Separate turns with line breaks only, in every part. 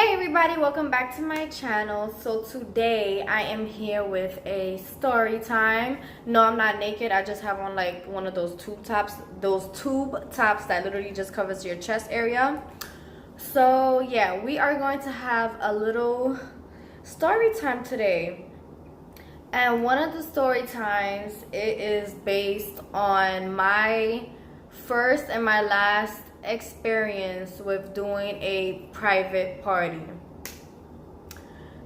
Hey everybody, welcome back to my channel. So today I am here with a story time. No, I'm not naked. I just have on like one of those tube tops that literally just covers your chest area. So yeah, we are going to have a little story time today. And one of the story times, it is based on my first and my last experience with doing a private party.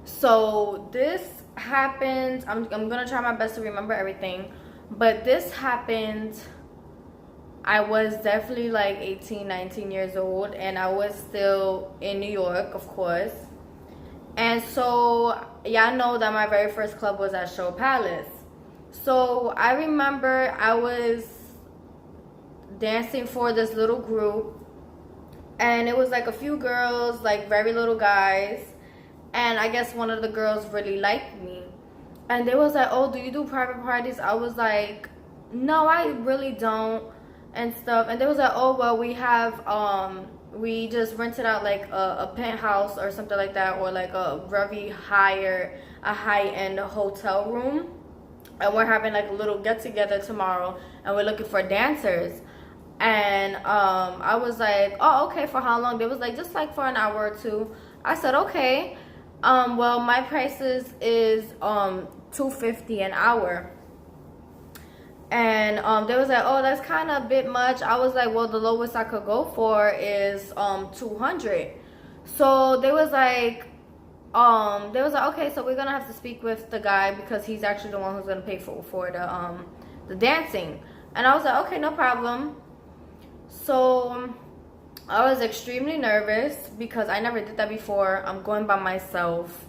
So this happened, I'm gonna try my best to remember everything, but this happened, I was definitely like 18, 19 years old, and I was still in New York, of course. And so y'all know that my very first club was at Show Palace. So I remember I was dancing for this little group, and it was like a few girls, like very little guys, and I guess one of the girls really liked me, and they was like, oh, do you do private parties? I was like, no, I really don't, and stuff. And they was like, oh, well, we just rented out like a penthouse or something like that, or like a high-end hotel room, and we're having like a little get together tomorrow, and we're looking for dancers. And I was like, oh, okay, for how long? They was like, just like for an hour or two. I said, okay. Well, my prices is $250 an hour. And they was like, oh, that's kind of a bit much. I was like, well, the lowest I could go for is $200. So they was like, okay, so we're gonna have to speak with the guy, because he's actually the one who's gonna pay for the dancing. And I was like, okay, no problem. So I was extremely nervous because I never did that before. I'm going by myself.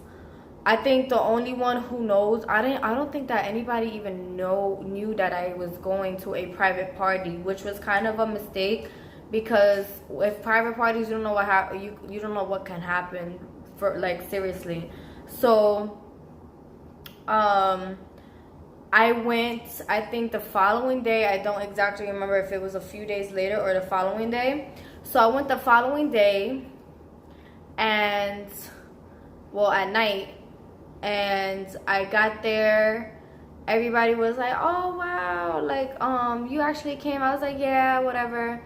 I think the only one who knows, I don't think that anybody even knew that I was going to a private party, which was kind of a mistake, because with private parties, you don't know you don't know what can happen, for like, seriously. So I went, I think the following day. I don't exactly remember if it was a few days later or the following day. So I went the following day, and, well, at night, and I got there. Everybody was like, oh, wow, like, you actually came. I was like, yeah, whatever.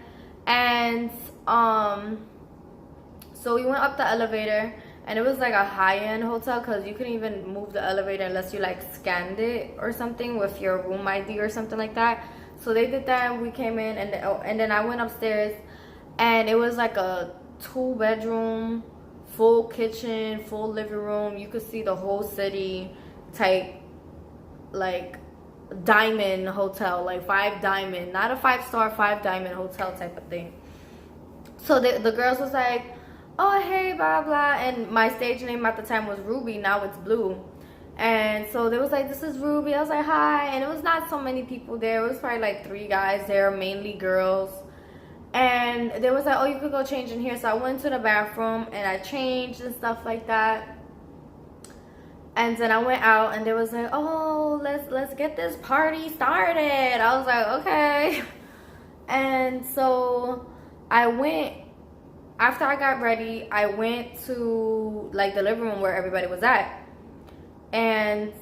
And, so we went up the elevator. And it was like a high-end hotel, because you couldn't even move the elevator unless you like scanned it or something with your room ID or something like that. So they did that, and we came in, and then I went upstairs, and it was like a 2-bedroom, full kitchen, full living room. You could see the whole city type, like, diamond hotel, like 5 diamond, not a 5-star, 5 diamond hotel type of thing. So the girls was like, oh, hey, blah, blah. And my stage name at the time was Ruby. Now it's Blue. And so they was like, this is Ruby. I was like, hi. And it was not so many people there. It was probably like 3 guys there, mainly girls. And they was like, oh, you could go change in here. So I went to the bathroom, and I changed and stuff like that. And then I went out, and they was like, oh, let's get this party started. I was like, okay. And so I went. After I got ready, I went to like the living room where everybody was at, and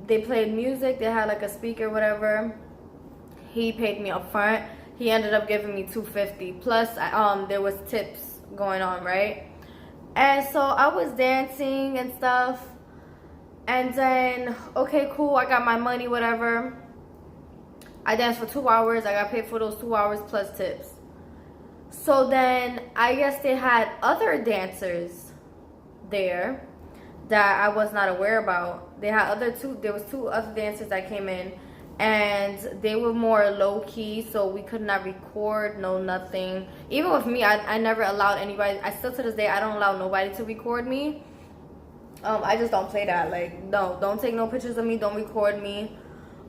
they played music. They had like a speaker, whatever. He paid me up front. He ended up giving me $250 plus there was tips going on, right? And so I was dancing and stuff, and then, okay, cool, I got my money, whatever. I danced for 2 hours. I got paid for those 2 hours plus tips. So then I guess they had other dancers there that I was not aware about. There was 2 other dancers that came in, and they were more low key, so we could not record, no nothing. Even with me, I never allowed anybody. I still to this day, I don't allow nobody to record me. I just don't play that. Like, no, don't take no pictures of me, don't record me.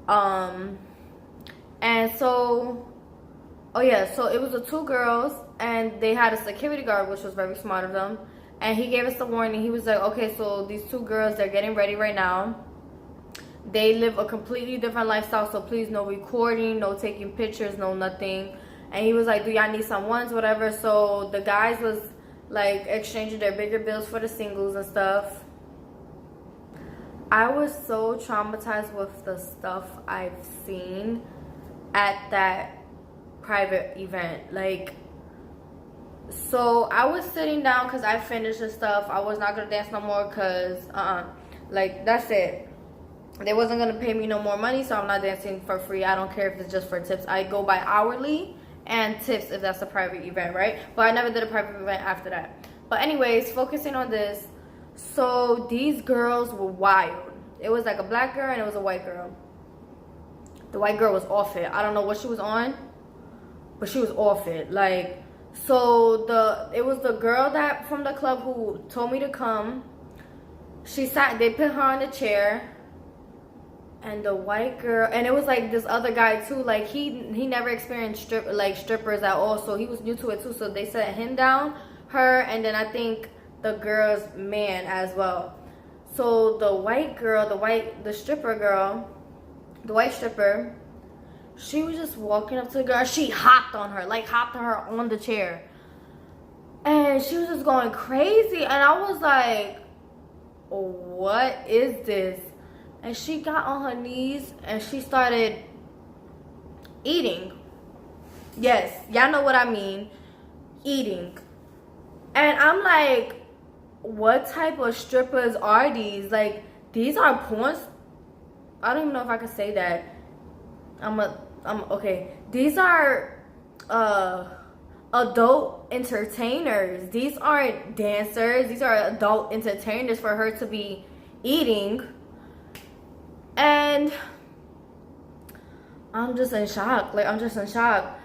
And so, oh yeah, so it was the 2 girls, and they had a security guard, which was very smart of them. And he gave us the warning. He was like, okay, so these 2 girls, they're getting ready right now. They live a completely different lifestyle, so please, no recording, no taking pictures, no nothing. And he was like, do y'all need some ones, whatever. So the guys was like exchanging their bigger bills for the singles and stuff. I was so traumatized with the stuff I've seen at that private event. Like, so I was sitting down because I finished the stuff. I was not gonna dance no more because like, that's it. They wasn't gonna pay me no more money, so I'm not dancing for free. I don't care if it's just for tips. I go by hourly and tips if that's a private event, right? But I never did a private event after that. But anyways, focusing on this. So these girls were wild. It was like a black girl and it was a white girl. The white girl was off it. I don't know what she was on, but she was off it. Like, so it was the girl that from the club who told me to come. She sat, they put her on the chair. And the white girl, and it was like this other guy too, like he never experienced strippers at all, so he was new to it too. So they set him down, her, and then I think the girl's man as well. So the white girl, the stripper girl, the white stripper, she was just walking up to the girl. She hopped on her on the chair, and she was just going crazy. And I was like, what is this? And she got on her knees and she started eating. Yes, y'all know what I mean. Eating. And I'm like, what type of strippers are these? Like, these are porn. I don't even know if I can say that. I'm okay. These are adult entertainers. These aren't dancers. These are adult entertainers for her to be eating. And I'm just in shock. Like, I'm just in shock.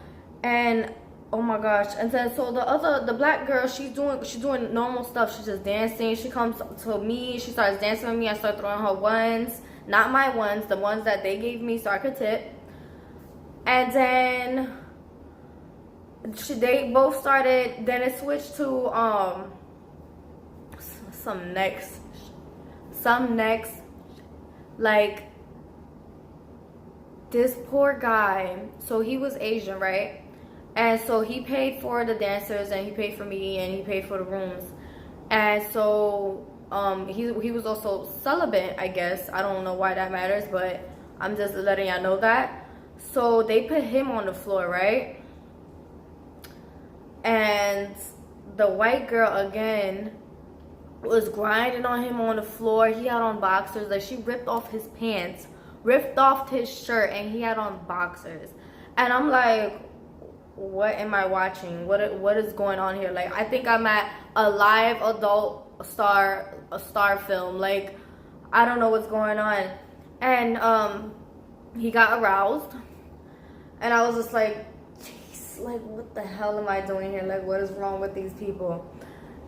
And oh my gosh. And then so the black girl, she's doing normal stuff. She's just dancing. She comes to me. She starts dancing with me. I start throwing her ones. Not my ones, the ones that they gave me so I could tip. And then they both started, then it switched to some next, like, this poor guy. So he was Asian, right? And so he paid for the dancers and he paid for me and he paid for the rooms. And so he was also celibate, I guess. I don't know why that matters, but I'm just letting y'all know that. So they put him on the floor, right? And the white girl again was grinding on him on the floor. He had on boxers. Like, she ripped off his pants, ripped off his shirt, and he had on boxers. And I'm like, what am I watching? What is going on here? Like, I think I'm at a live adult star film. Like, I don't know what's going on. And he got aroused, and I was just like, jeez, like, what the hell am I doing here? Like, what is wrong with these people?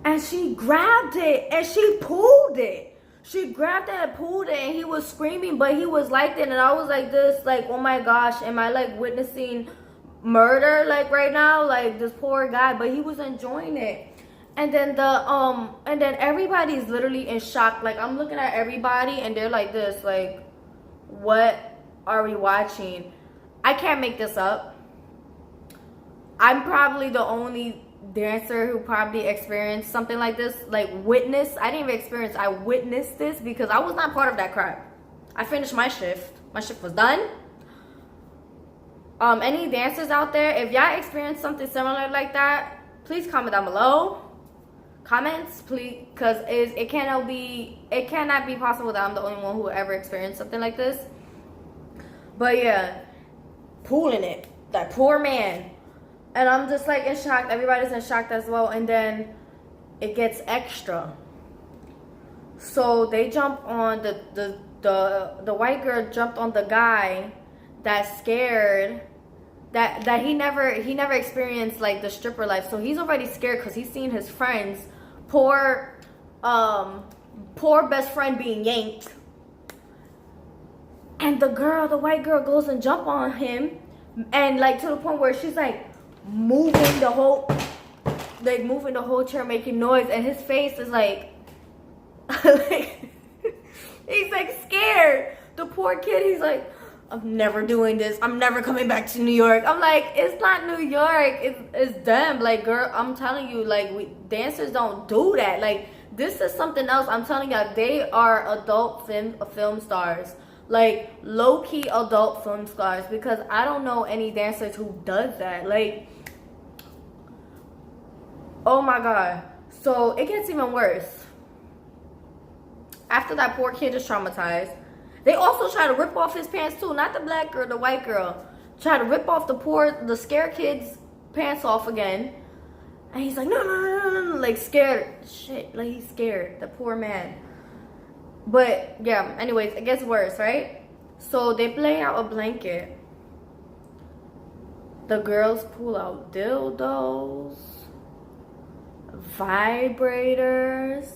And she grabbed it and she pulled it. She grabbed it and pulled it, and he was screaming, but he was like that. And I was like this, like, oh my gosh, am I like witnessing murder like right now? Like, this poor guy, but he was enjoying it. And then and then everybody's literally in shock. Like, I'm looking at everybody and they're like this, like, what are we watching? I can't make this up. I'm probably the only dancer who probably experienced something like this. Like, witness. I didn't even experience. I witnessed this because I was not part of that crap. I finished my shift. My shift was done. Any dancers out there, if y'all experienced something similar like that, please comment down below. Comments, please, because it cannot be possible that I'm the only one who ever experienced something like this. But yeah, pulling it, that poor man. And I'm just like in shock. Everybody's in shock as well. And then it gets extra. So they jump on the white girl jumped on the guy that's scared, that he never experienced like the stripper life. So he's already scared because he's seen his friends, poor best friend being yanked. And the white girl goes and jump on him, and like to the point where she's like moving the whole chair, making noise, and his face is like like he's like scared. The poor kid, he's like, I'm never doing this. I'm never coming back to New York. I'm like, it's not New York. It's them. Like, girl, I'm telling you, like, dancers don't do that. Like, this is something else. I'm telling y'all, they are adult film stars. Like, low-key adult film stars. Because I don't know any dancers who does that. Like, oh my God. So, it gets even worse. After that poor kid is traumatized, they also try to rip off his pants too. Not the black girl, the white girl. Try to rip off the scared kid's pants off again. And he's like, no, no, no, no, no, like scared. Shit, like he's scared. The poor man. But yeah, anyways, it gets worse, right? So they play out a blanket. The girls pull out dildos, vibrators.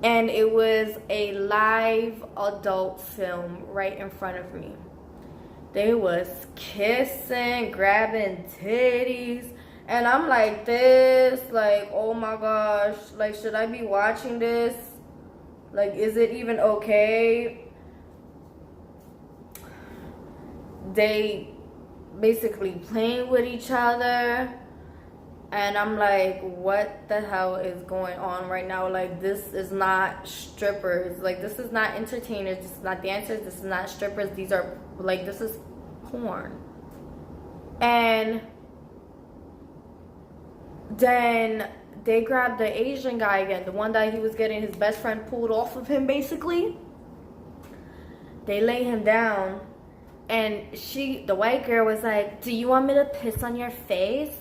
And it was a live adult film right in front of me. They was kissing, grabbing titties. And I'm like this, like, oh my gosh. Like, should I be watching this? Like, is it even okay? They basically playing with each other. And I'm like, what the hell is going on right now? Like, this is not strippers. Like, this is not entertainers. This is not dancers. This is not strippers. These are, like, this is porn. And then they grabbed the Asian guy again. The one that he was getting his best friend pulled off of him, basically. They lay him down. And the white girl was like, do you want me to piss on your face?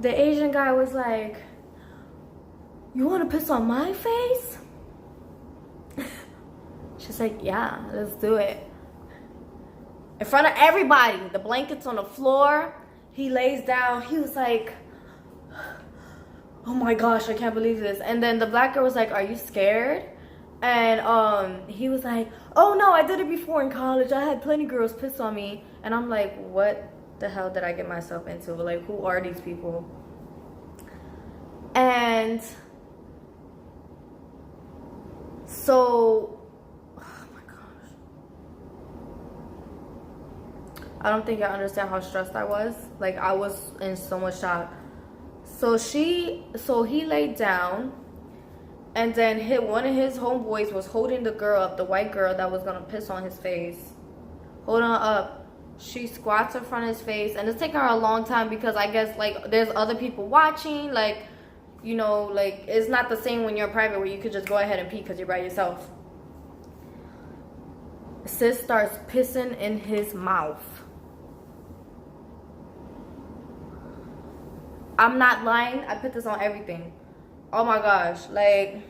The Asian guy was like, you want to piss on my face? She's like, yeah, let's do it. In front of everybody, the blanket's on the floor. He lays down. He was like, oh my gosh, I can't believe this. And then the black girl was like, are you scared? And he was like, oh no, I did it before in college. I had plenty of girls piss on me. And I'm like, what the hell did I get myself into? Like, who are these people? And so, oh my gosh, I don't think I understand how stressed I was. Like, I was in so much shock. So he laid down, and then one of his homeboys was holding the girl up, the white girl that was gonna piss on his face, holding her up. She squats in front of his face, and it's taking her a long time because I guess, like, there's other people watching. Like, you know, like, it's not the same when you're private where you could just go ahead and pee because you're by yourself. Sis starts pissing in his mouth. I'm not lying. I put this on everything. Oh my gosh. Like,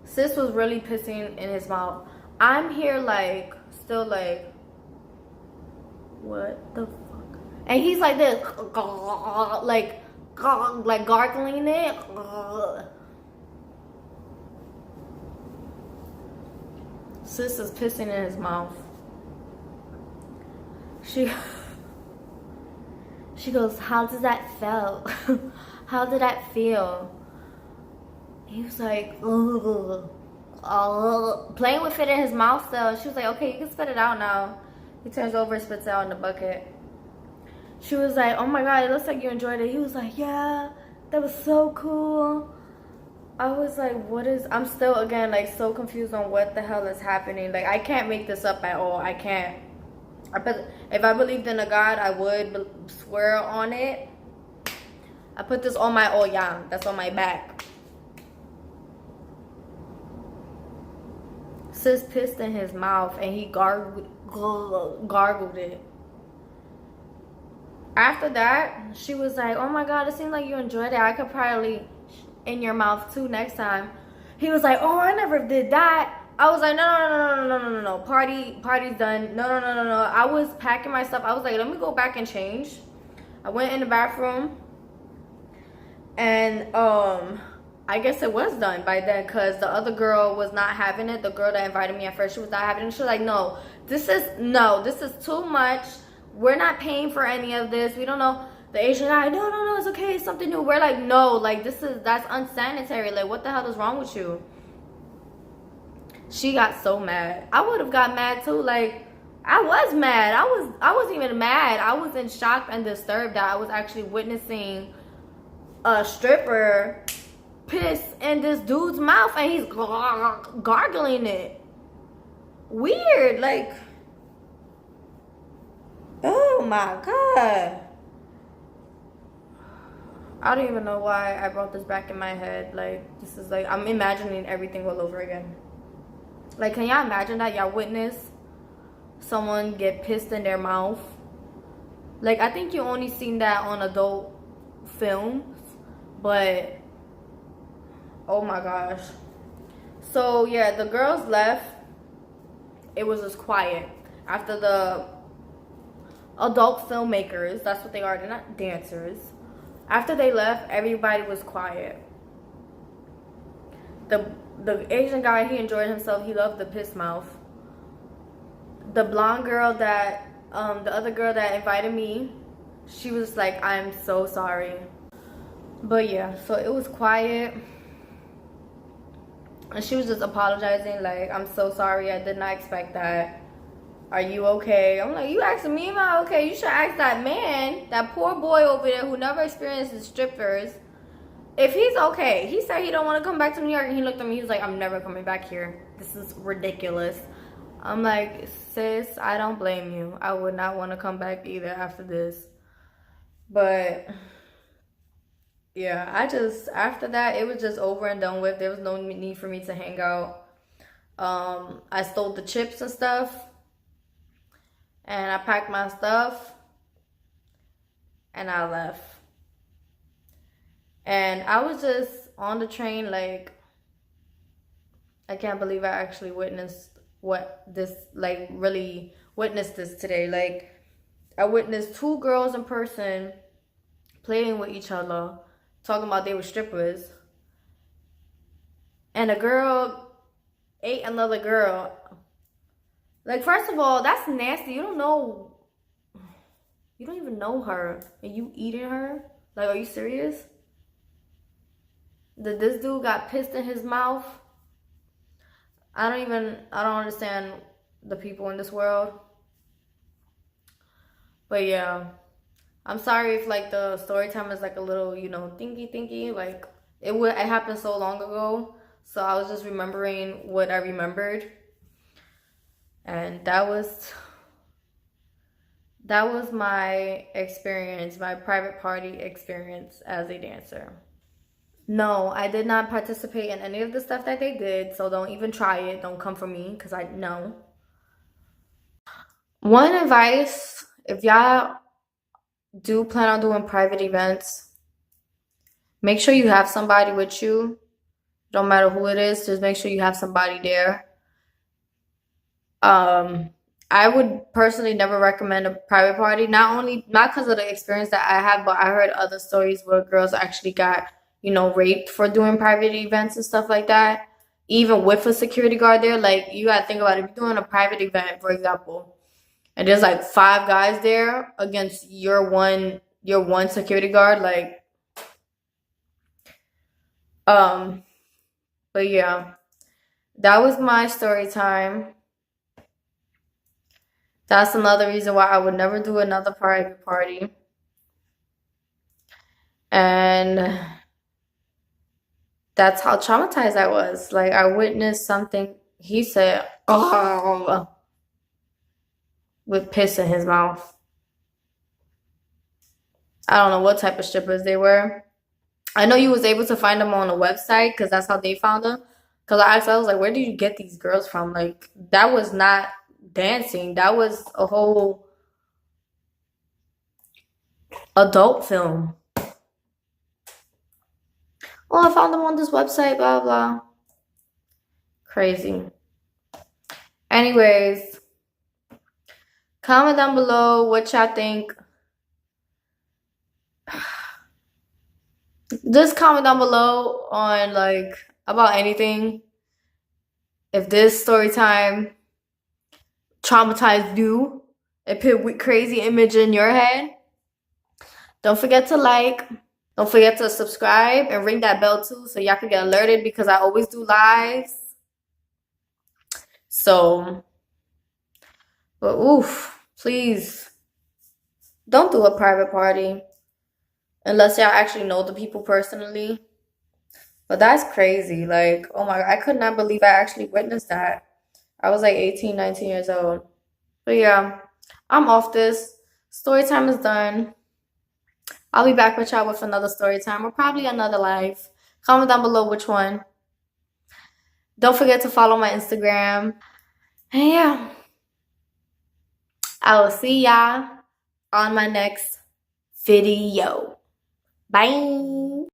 sis was really pissing in his mouth. I'm here, like, still like, what the fuck? And he's like this, like gargling it. Sis is pissing in his mouth. She goes, how does that feel? How did that feel? He was like, playing with it in his mouth still. She was like, okay, you can spit it out now. He turns over, spits it out in the bucket. She was like, oh my God, it looks like you enjoyed it. He was like, yeah, that was so cool. I was like, I'm still, again, like, so confused on what the hell is happening. Like, I can't make this up at all. I can't. If I believed in a God, I would swear on it. I put this on my oyam. That's on my back. Sis pissed in his mouth, and he gargled it. After that, she was like, oh my God, it seemed like you enjoyed it. I could probably in your mouth too next time. He was like, oh, I never did that. I was like, no. Party's done. No. I was packing my stuff. I was like, let me go back and change. I went in the bathroom, and I guess it was done by then because the other girl was not having it. The girl that invited me at first, she was not having it. She was like, this is too much. We're not paying for any of this. We don't know. The Asian guy, no, it's okay, it's something new. We're like, no, like that's unsanitary. Like, what the hell is wrong with you? She got so mad. I would have got mad too. Like, I was mad. I wasn't even mad. I was in shock and disturbed that I was actually witnessing a stripper piss in this dude's mouth and he's gargling it. Weird. Like, oh my god. I don't even know why I brought this back in my head. Like, this is like, I'm imagining everything all over again. Like, can y'all imagine that y'all witness someone get pissed in their mouth? Like, I think you only seen that on adult films, but oh my gosh. So yeah, the girls left. It was just quiet after the adult filmmakers, that's what they are, they're not dancers. After they left, everybody was quiet. The Asian guy, he enjoyed himself. He loved the piss mouth. The blonde girl that, the other girl that invited me, she was like, I'm so sorry. But yeah, so it was quiet. And she was just apologizing, like, I'm so sorry. I did not expect that. Are you okay? I'm like, you asking me am I okay? You should ask that man, that poor boy over there who never experienced strippers, if he's okay. He said he don't want to come back to New York, and he looked at me, he was like, I'm never coming back here. This is ridiculous. I'm like, sis, I don't blame you. I would not want to come back either after this. But yeah, after that, it was just over and done with. There was no need for me to hang out. I stole the chips and stuff. And I packed my stuff. And I left. And I was just on the train, like, I can't believe I actually witnessed really witnessed this today. Like, I witnessed two girls in person playing with each other, talking about they were strippers. And a girl ate another girl. Like, first of all, that's nasty. You don't even know her. And you eating her? Like, are you serious? This dude got pissed in his mouth. I don't understand the people in this world. But yeah, I'm sorry if like the story time is like a little, thinky. Like, it happened so long ago. So I was just remembering what I remembered. And that was my experience, my private party experience as a dancer. No, I did not participate in any of the stuff that they did, so don't even try it. Don't come for me, because I know. One advice, if y'all do plan on doing private events, make sure you have somebody with you. Don't matter who it is, just make sure you have somebody there. I would personally never recommend a private party, not because of the experience that I had, but I heard other stories where girls actually got raped for doing private events and stuff like that, even with a security guard there. Like, you gotta think about it. If you're doing a private event, for example, and there's like 5 guys there against your one security guard, like, but yeah, that was my story time. That's another reason why I would never do another private party. And that's how traumatized I was. Like, I witnessed something. He said, oh, with piss in his mouth. I don't know what type of strippers they were. I know you was able to find them on a website because that's how they found them. Because I was like, where did you get these girls from? Like, that was not dancing. That was a whole adult film. Oh, I found them on this website, blah, blah. Crazy. Anyways, comment down below what y'all think. Just comment down below on, like, about anything. If this story time traumatized you, it put crazy image in your head. Don't forget to like. Don't forget to subscribe and ring that bell too so y'all can get alerted because I always do lives. So, but oof, please don't do a private party unless y'all actually know the people personally. But that's crazy. Like, oh my God, I could not believe I actually witnessed that. I was like 18, 19 years old. But yeah, I'm off this. Story time is done. I'll be back with y'all with another story time or probably another live. Comment down below which one. Don't forget to follow my Instagram. And yeah, I will see y'all on my next video. Bye.